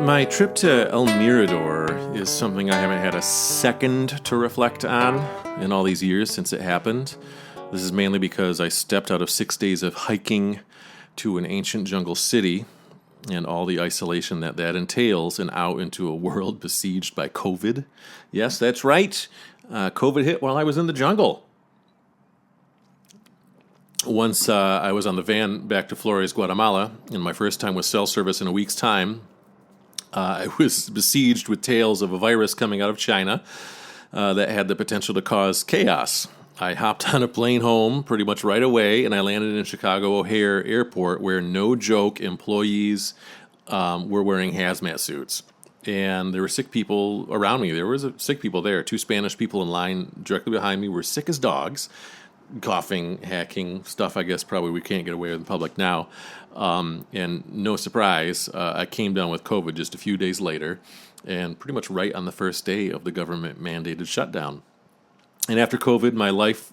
My trip to El Mirador is something I haven't had a second to reflect on in all these years since it happened. This is mainly because I stepped out of 6 days of hiking to an ancient jungle city and all the isolation that entails, and out into a world besieged by COVID. Yes, that's right. COVID hit while I was in the jungle. Once I was on the van back to Flores, Guatemala, and my first time with cell service in a week's time, I was besieged with tales of a virus coming out of China that had the potential to cause chaos. I hopped on a plane home pretty much right away, and I landed in Chicago O'Hare Airport, where, no joke, employees were wearing hazmat suits. And there were sick people around me. There was sick people there. 2 Spanish people in line directly behind me were sick as dogs, coughing, hacking, stuff I guess probably we can't get away with in public now. And no surprise, I came down with COVID just a few days later, and pretty much right on the first day of the government-mandated shutdown. And after COVID, my life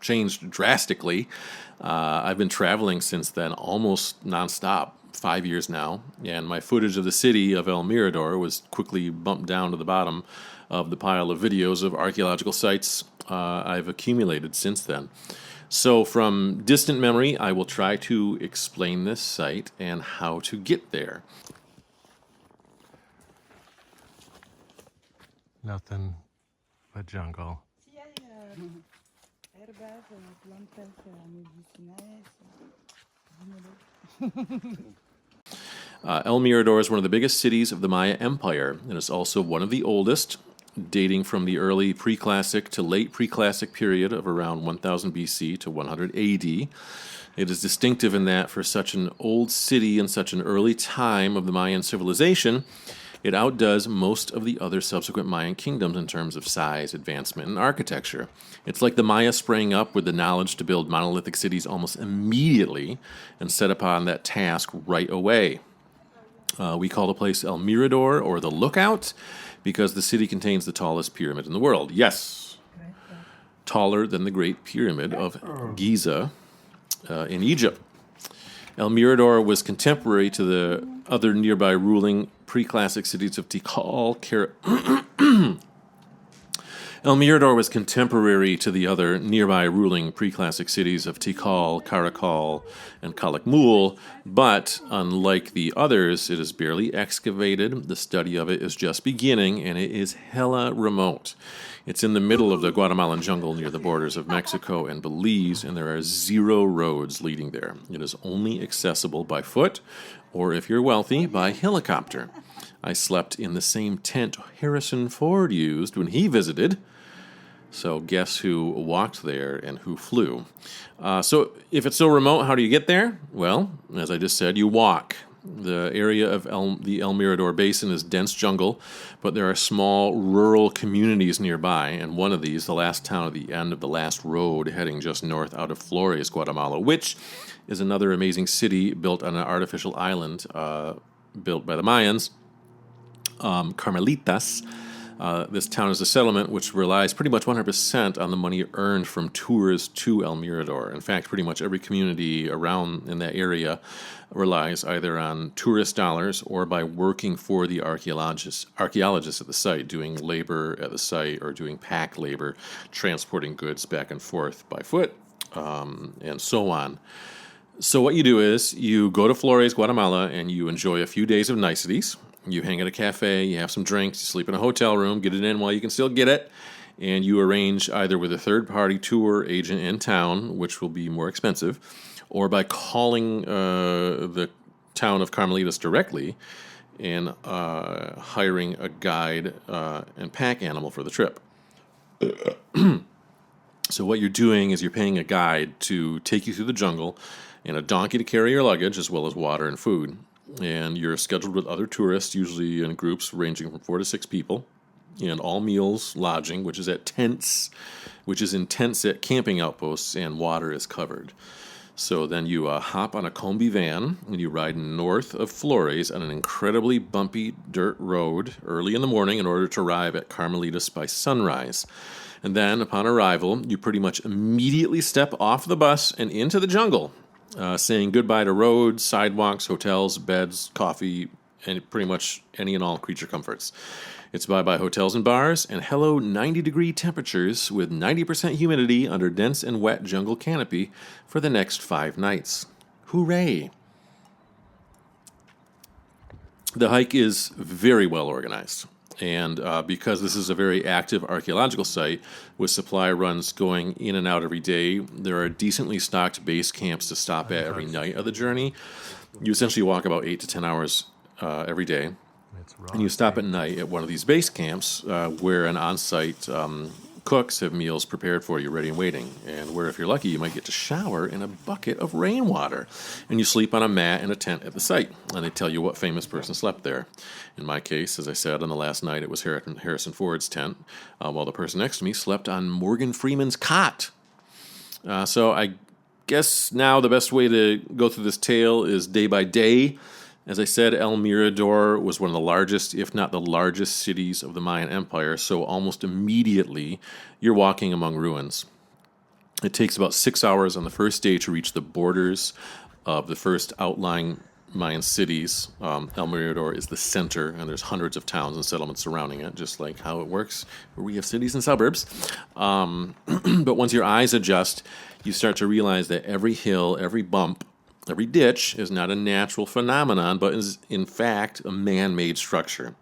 changed drastically. I've been traveling since then almost nonstop, 5 years now, and my footage of the city of El Mirador was quickly bumped down to the bottom of the pile of videos of archaeological sites I've accumulated since then. So from distant memory, I will try to explain this site and how to get there. Nothing but jungle. El Mirador is one of the biggest cities of the Maya Empire, and is also one of the oldest, dating from the early pre-classic to late pre-classic period of around 1000 BC to 100 AD. It is distinctive in that for such an old city and such an early time of the Mayan civilization, it outdoes most of the other subsequent Mayan kingdoms in terms of size, advancement, and architecture. It's like the Maya sprang up with the knowledge to build monolithic cities almost immediately and set upon that task right away. We call the place El Mirador, or the Lookout, because the city contains the tallest pyramid in the world. Yes, taller than the Great Pyramid of Giza in Egypt. El Mirador was contemporary to the other nearby ruling pre-classic cities of Tikal, El Mirador was contemporary to the other nearby ruling pre-classic cities of Tikal, Karakal, and Calakmul, but unlike the others, it is barely excavated. The study of it is just beginning, and it is hella remote. It's in the middle of the Guatemalan jungle near the borders of Mexico and Belize, and there are 0 roads leading there. It is only accessible by foot, or if you're wealthy, by helicopter. I slept in the same tent Harrison Ford used when he visited. So guess who walked there and who flew? So if it's so remote, how do you get there? Well, as I just said, you walk. The area of the El Mirador Basin is dense jungle, but there are small rural communities nearby, and one of these, the last town at the end of the last road heading just north out of Flores, Guatemala, which is another amazing city built on an artificial island built by the Mayans, Carmelitas. This town is a settlement which relies pretty much 100% on the money earned from tours to El Mirador. In fact, pretty much every community around in that area relies either on tourist dollars or by working for the archaeologists at the site, doing labor at the site or doing pack labor, transporting goods back and forth by foot, and so on. So what you do is you go to Flores, Guatemala, and you enjoy a few days of niceties. You hang at a cafe, you have some drinks, you sleep in a hotel room, get it in while you can still get it, and you arrange either with a third-party tour agent in town, which will be more expensive, or by calling the town of Carmelitas directly and hiring a guide and pack animal for the trip. So what you're doing is you're paying a guide to take you through the jungle and a donkey to carry your luggage, as well as water and food. And you're scheduled with other tourists, usually in groups ranging from 4 to 6 people, and all meals, lodging, which is in tents at camping outposts, and water is covered. So then you hop on a combi van, and you ride north of Flores on an incredibly bumpy dirt road early in the morning in order to arrive at Carmelitas by sunrise. And then, upon arrival, you pretty much immediately step off the bus and into the jungle, saying goodbye to roads, sidewalks, hotels, beds, coffee, and pretty much any and all creature comforts. It's bye-bye hotels and bars, and hello 90-degree temperatures with 90% humidity under dense and wet jungle canopy for the next 5 nights. Hooray! The hike is very well organized, and because this is a very active archaeological site with supply runs going in and out every day, there are decently stocked base camps to stop at every night of the journey. You essentially walk about 8 to 10 hours every day, and you stop at night at one of these base camps where an on-site cooks have meals prepared for you, ready and waiting, and where, if you're lucky, you might get to shower in a bucket of rainwater. And you sleep on a mat in a tent at the site, and they tell you what famous person slept there. In my case, as I said, on the last night, it was Harrison Ford's tent, while the person next to me slept on Morgan Freeman's cot. So I guess now the best way to go through this tale is day by day. As I said, El Mirador was one of the largest, if not the largest, cities of the Mayan Empire, so almost immediately you're walking among ruins. It takes about 6 hours on the first day to reach the borders of the first outlying Mayan cities. El Mirador is the center, and there's hundreds of towns and settlements surrounding it, just like how it works where we have cities and suburbs. But once your eyes adjust, you start to realize that every hill, every bump, every ditch is not a natural phenomenon, but is, in fact, a man-made structure.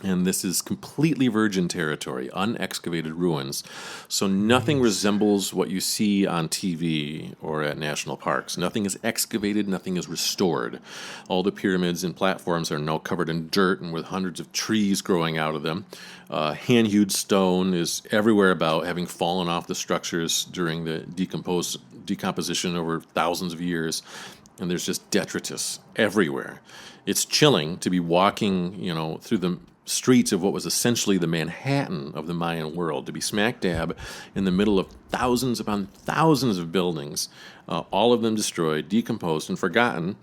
And this is completely virgin territory, unexcavated ruins. So nothing resembles what you see on TV or at national parks. Nothing is excavated, nothing is restored. All the pyramids and platforms are now covered in dirt and with hundreds of trees growing out of them. Hand-hewed stone is everywhere about, having fallen off the structures during the decomposition over thousands of years. And there's just detritus everywhere. It's chilling to be walking, through the streets of what was essentially the Manhattan of the Mayan world, to be smack dab in the middle of thousands upon thousands of buildings, all of them destroyed, decomposed, and forgotten,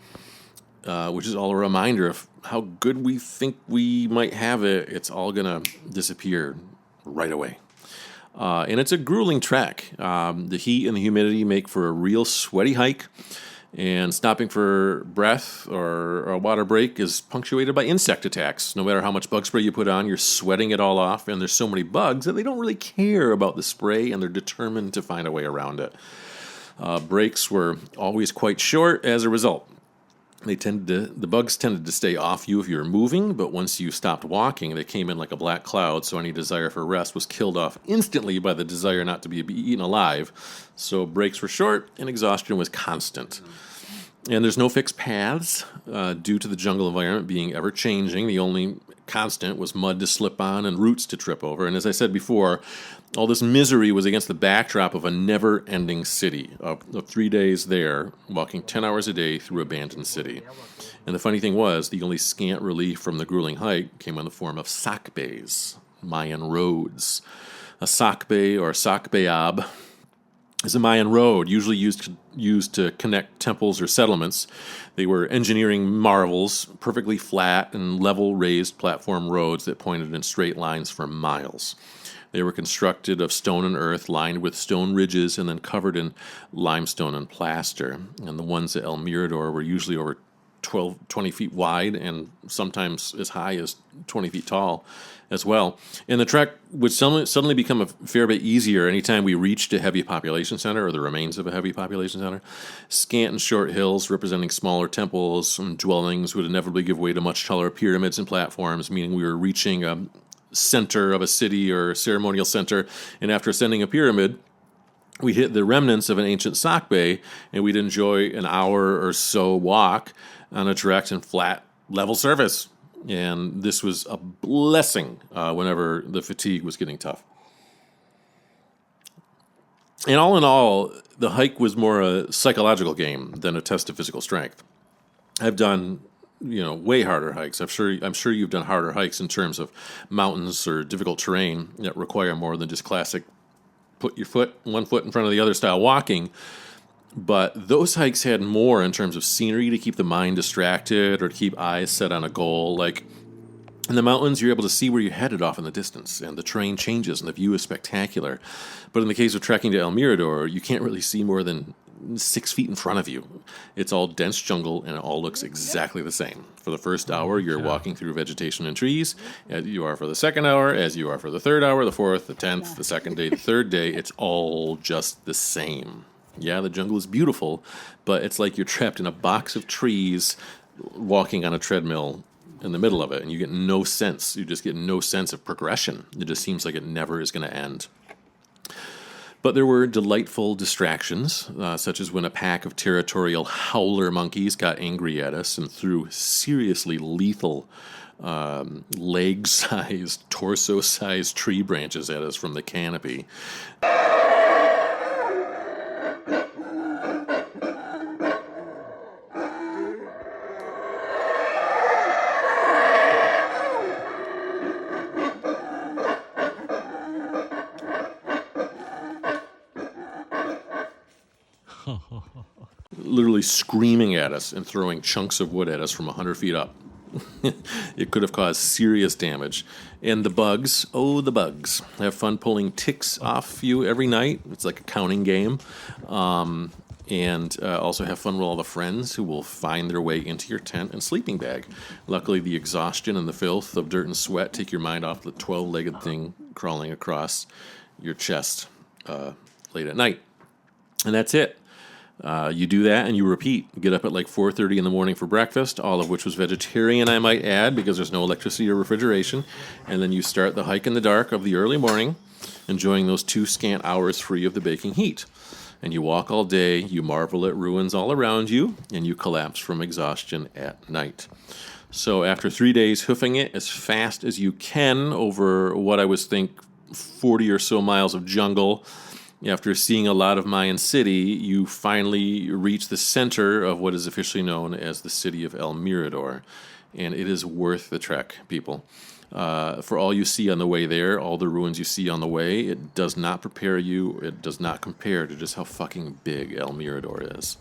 which is all a reminder of how good we think we might have it. It's all going to disappear right away. And it's a grueling trek. The heat and the humidity make for a real sweaty hike. And stopping for breath or a water break is punctuated by insect attacks. No matter how much bug spray you put on, you're sweating it all off, and there's so many bugs that they don't really care about the spray, and they're determined to find a way around it. Breaks were always quite short as a result. The bugs tended to stay off you if you were moving, but once you stopped walking, they came in like a black cloud, so any desire for rest was killed off instantly by the desire not to be eaten alive. So breaks were short, and exhaustion was constant. And there's no fixed paths due to the jungle environment being ever-changing. The only constant was mud to slip on and roots to trip over. And as I said before, all this misery was against the backdrop of a never-ending city, of 3 days there, walking 10 hours a day through abandoned city. And the funny thing was, the only scant relief from the grueling hike came in the form of sakbes, Mayan roads. A sakbe, or sakbeab, is a Mayan road, usually used to connect temples or settlements. They were engineering marvels, perfectly flat and level raised platform roads that pointed in straight lines for miles. They were constructed of stone and earth, lined with stone ridges, and then covered in limestone and plaster. And the ones at El Mirador were usually over 20 feet wide and sometimes as high as 20 feet tall as well. And the trek would suddenly become a fair bit easier anytime we reached a heavy population center or the remains of a heavy population center. Scant and short hills representing smaller temples and dwellings would inevitably give way to much taller pyramids and platforms, meaning we were reaching a center of a city or ceremonial center, and after ascending a pyramid, we hit the remnants of an ancient sakbe, and we'd enjoy an hour or so walk on a direct and flat level surface. And this was a blessing whenever the fatigue was getting tough. And all in all, the hike was more a psychological game than a test of physical strength. I've done way harder hikes. I'm sure you've done harder hikes in terms of mountains or difficult terrain that require more than just classic put one foot in front of the other style walking. But those hikes had more in terms of scenery to keep the mind distracted or to keep eyes set on a goal. Like in the mountains, you're able to see where you're headed off in the distance, and the terrain changes and the view is spectacular. But in the case of trekking to El Mirador, you can't really see more than 6 feet in front of you. It's all dense jungle, and it all looks exactly the same. For the first hour, you're walking through vegetation and trees, as you are for the second hour, as you are for the third hour, the fourth, the 10th, the second day, the third day. It's all just the same. Yeah, the jungle is beautiful, but it's like you're trapped in a box of trees walking on a treadmill in the middle of it, and you get no sense. You just get no sense of progression. It just seems like it never is going to end. But there were delightful distractions, such as when a pack of territorial howler monkeys got angry at us and threw seriously lethal leg-sized, torso-sized tree branches at us from the canopy. Literally screaming at us and throwing chunks of wood at us from 100 feet up. It could have caused serious damage. And the bugs, the bugs. Have fun pulling ticks off you every night. It's like a counting game. And also have fun with all the friends who will find their way into your tent and sleeping bag. Luckily, the exhaustion and the filth of dirt and sweat take your mind off the 12-legged thing crawling across your chest late at night. And that's it. You do that and you repeat. You get up at like 4:30 in the morning for breakfast, all of which was vegetarian, I might add, because there's no electricity or refrigeration. And then you start the hike in the dark of the early morning, enjoying those 2 scant hours free of the baking heat. And you walk all day, you marvel at ruins all around you, and you collapse from exhaustion at night. So after 3 days hoofing it as fast as you can over what I was think 40 or so miles of jungle, after seeing a lot of Mayan city, you finally reach the center of what is officially known as the city of El Mirador. And it is worth the trek, people. For all you see on the way there, all the ruins you see on the way, it does not prepare you, it does not compare to just how fucking big El Mirador is.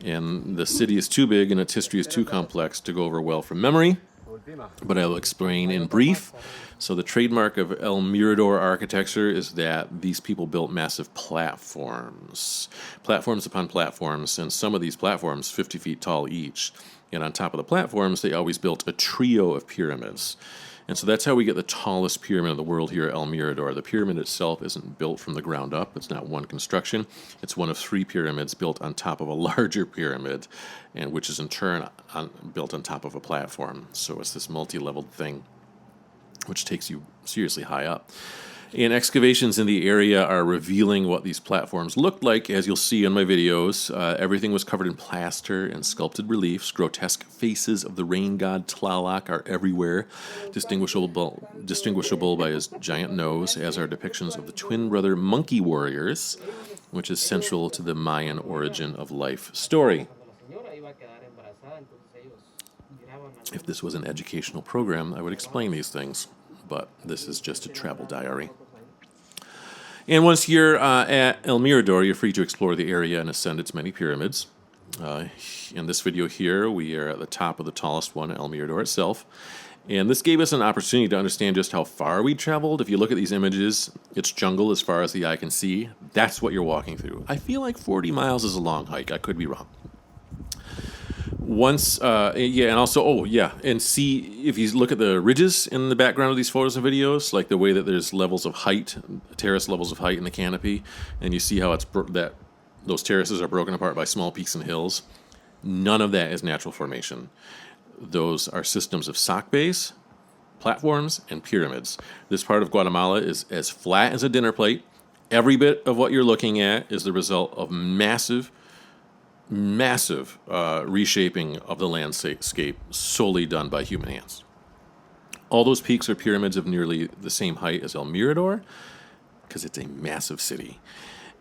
And the city is too big and its history is too complex to go over well from memory, but I will explain in brief. So the trademark of El Mirador architecture is that these people built massive platforms upon platforms, and some of these platforms 50 feet tall each. And on top of the platforms, they always built a trio of pyramids. And so that's how we get the tallest pyramid in the world here at El Mirador. The pyramid itself isn't built from the ground up. It's not one construction. It's one of 3 pyramids built on top of a larger pyramid, and which is in turn built on top of a platform. So it's this multi-leveled thing, which takes you seriously high up. And excavations in the area are revealing what these platforms looked like, as you'll see in my videos. Everything was covered in plaster and sculpted reliefs. Grotesque faces of the rain god Tlaloc are everywhere, distinguishable by his giant nose, as are depictions of the twin brother monkey warriors, which is central to the Mayan origin of life story. If this was an educational program, I would explain these things, but this is just a travel diary. And once you're at El Mirador, you're free to explore the area and ascend its many pyramids. In this video here, we are at the top of the tallest one, El Mirador itself. And this gave us an opportunity to understand just how far we traveled. If you look at these images, it's jungle as far as the eye can see. That's what you're walking through. I feel like 40 miles is a long hike. I could be wrong. And see, if you look at the ridges in the background of these photos and videos, like the way that there's levels of height, terrace levels of height in the canopy, and you see how it's those terraces are broken apart by small peaks and hills. None of that is natural formation. Those are systems of sock bays, platforms, and pyramids. This part of Guatemala is as flat as a dinner plate. Every bit of what you're looking at is the result of massive reshaping of the landscape solely done by human hands. All those peaks are pyramids of nearly the same height as El Mirador, because it's a massive city.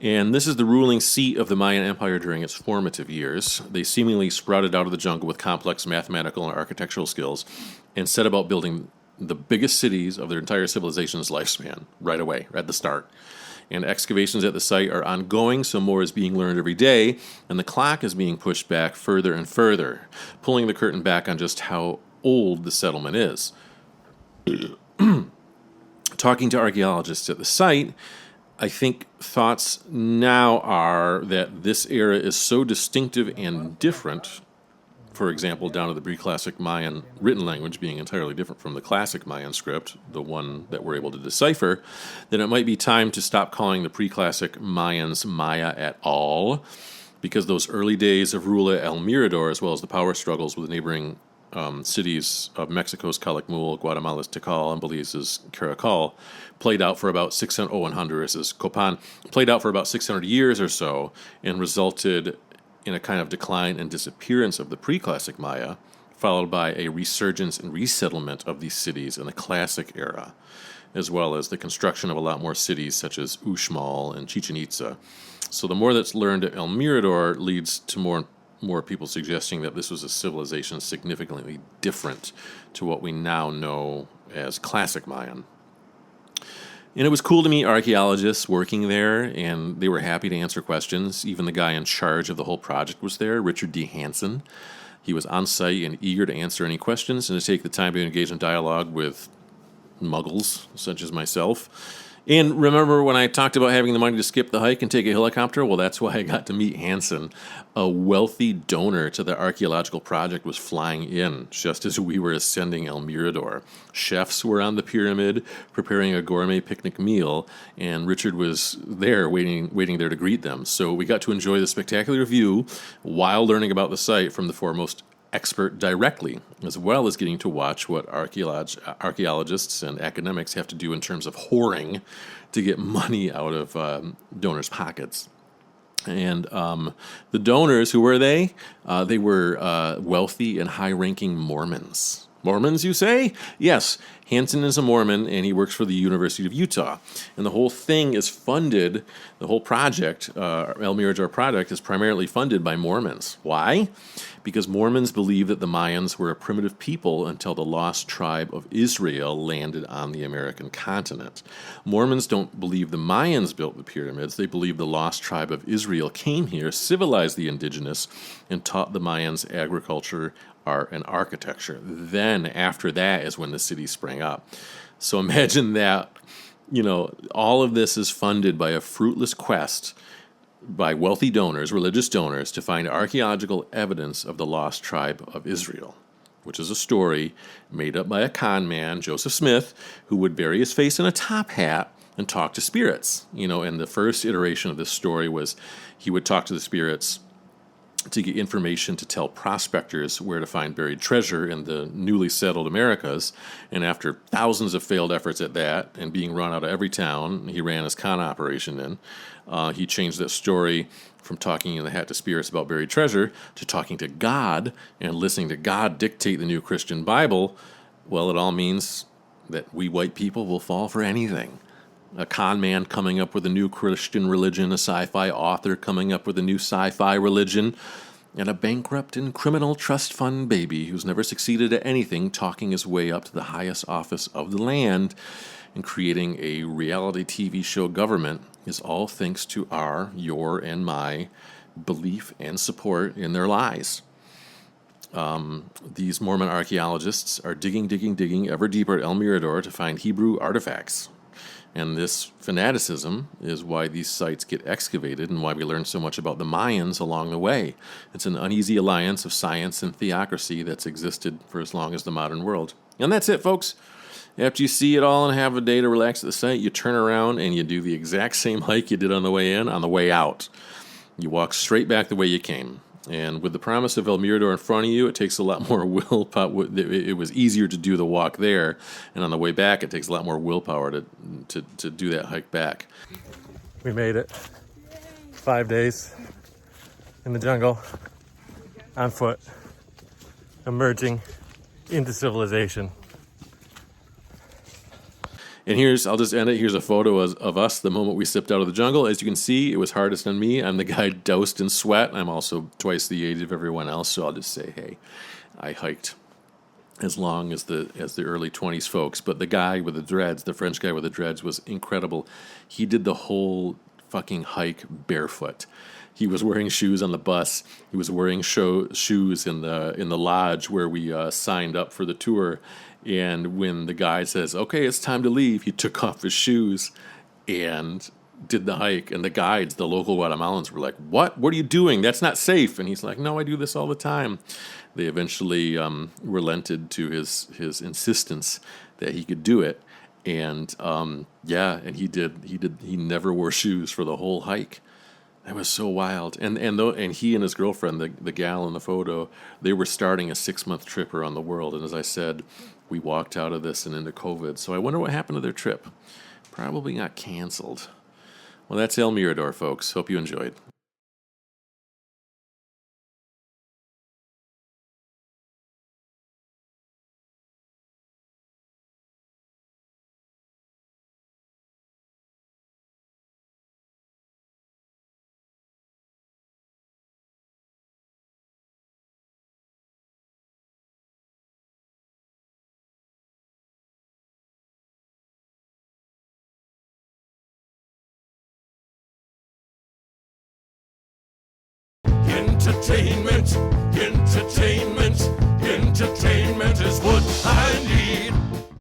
And this is the ruling seat of the Mayan Empire during its formative years. They seemingly sprouted out of the jungle with complex mathematical and architectural skills and set about building the biggest cities of their entire civilization's lifespan right away, at the start. And excavations at the site are ongoing, so more is being learned every day, and the clock is being pushed back further and further, pulling the curtain back on just how old the settlement is. Talking to archaeologists at the site, I think thoughts now are that this era is so distinctive and different, for example, down to the pre-classic Mayan written language being entirely different from the classic Mayan script, the one that we're able to decipher, that it might be time to stop calling the pre-classic Mayans Maya at all, because those early days of rule at El Mirador, as well as the power struggles with neighboring cities of Mexico's Calakmul, Guatemala's Tikal, and Belize's Caracal, played out for about 600, and Honduras's Copan, played out for about 600 years or so, and resulted in a kind of decline and disappearance of the pre-classic Maya, followed by a resurgence and resettlement of these cities in the classic era, as well as the construction of a lot more cities such as Uxmal and Chichen Itza. So the more that's learned at El Mirador leads to more people suggesting that this was a civilization significantly different to what we now know as classic Mayan. And it was cool to meet archaeologists working there, and they were happy to answer questions. Even the guy in charge of the whole project was there, Richard D. Hansen. He was on site and eager to answer any questions and to take the time to engage in dialogue with muggles, such as myself. And remember when I talked about having the money to skip the hike and take a helicopter? Well, that's why I got to meet Hansen. A wealthy donor to the archaeological project was flying in just as we were ascending El Mirador. Chefs were on the pyramid preparing a gourmet picnic meal, and Richard was there waiting there to greet them. So we got to enjoy the spectacular view while learning about the site from the foremost expert directly, as well as getting to watch what archaeologists and academics have to do in terms of whoring to get money out of donors' pockets. And the donors, who were they? They were wealthy and high-ranking Mormons. Mormons, you say? Yes, Hansen is a Mormon, and he works for the University of Utah. And the whole thing is funded, the whole project, El Mirador project, is primarily funded by Mormons. Why? Because Mormons believe that the Mayans were a primitive people until the lost tribe of Israel landed on the American continent. Mormons don't believe the Mayans built the pyramids. They believe the lost tribe of Israel came here, civilized the indigenous, and taught the Mayans agriculture, art, and architecture. Then, after that, is when the city sprang up. So imagine that, all of this is funded by a fruitless quest by wealthy donors, religious donors, to find archaeological evidence of the lost tribe of Israel, which is a story made up by a con man, Joseph Smith, who would bury his face in a top hat and talk to spirits. And the first iteration of this story was he would talk to the spirits to get information to tell prospectors where to find buried treasure in the newly settled Americas. And after thousands of failed efforts at that and being run out of every town he ran his con operation in, he changed that story from talking in the hat to spirits about buried treasure to talking to God and listening to God dictate the new Christian Bible. Well, it all means that we white people will fall for anything. A con man coming up with a new Christian religion, a sci-fi author coming up with a new sci-fi religion, and a bankrupt and criminal trust fund baby who's never succeeded at anything talking his way up to the highest office of the land and creating a reality TV show government is all thanks to your, and my belief and support in their lies. These Mormon archaeologists are digging ever deeper at El Mirador to find Hebrew artifacts. And this fanaticism is why these sites get excavated and why we learn so much about the Mayans along the way. It's an uneasy alliance of science and theocracy that's existed for as long as the modern world. And that's it, folks. After you see it all and have a day to relax at the site, you turn around and you do the exact same hike you did on the way in, on the way out. You walk straight back the way you came. And with the promise of El Mirador in front of you, it takes a lot more willpower. It was easier to do the walk there, and on the way back, it takes a lot more willpower to do that hike back. We made it. 5 days in the jungle, on foot, emerging into civilization. And I'll just end it. Here's a photo of us the moment we stepped out of the jungle. As you can see, it was hardest on me. I'm the guy doused in sweat. I'm also twice the age of everyone else, so I'll just say, hey, I hiked as long as the early 20s folks. But the guy with the dreads, the French guy with the dreads, was incredible. He did the whole fucking hike barefoot. He was wearing shoes on the bus. He was wearing shoes in the lodge where we signed up for the tour. And when the guy says, okay, it's time to leave, he took off his shoes and did the hike, and the guides, the local Guatemalans, were like, "What? What are you doing? That's not safe." And he's like, "No, I do this all the time." They eventually relented to his insistence that he could do it, and and he never wore shoes for the whole hike. That was so wild. And he and his girlfriend, the gal in the photo, they were starting a 6-month trip around the world. And as I said, we walked out of this and into COVID. So I wonder what happened to their trip. Probably got canceled. Well, that's El Mirador, folks. Hope you enjoyed. Entertainment, entertainment, entertainment is what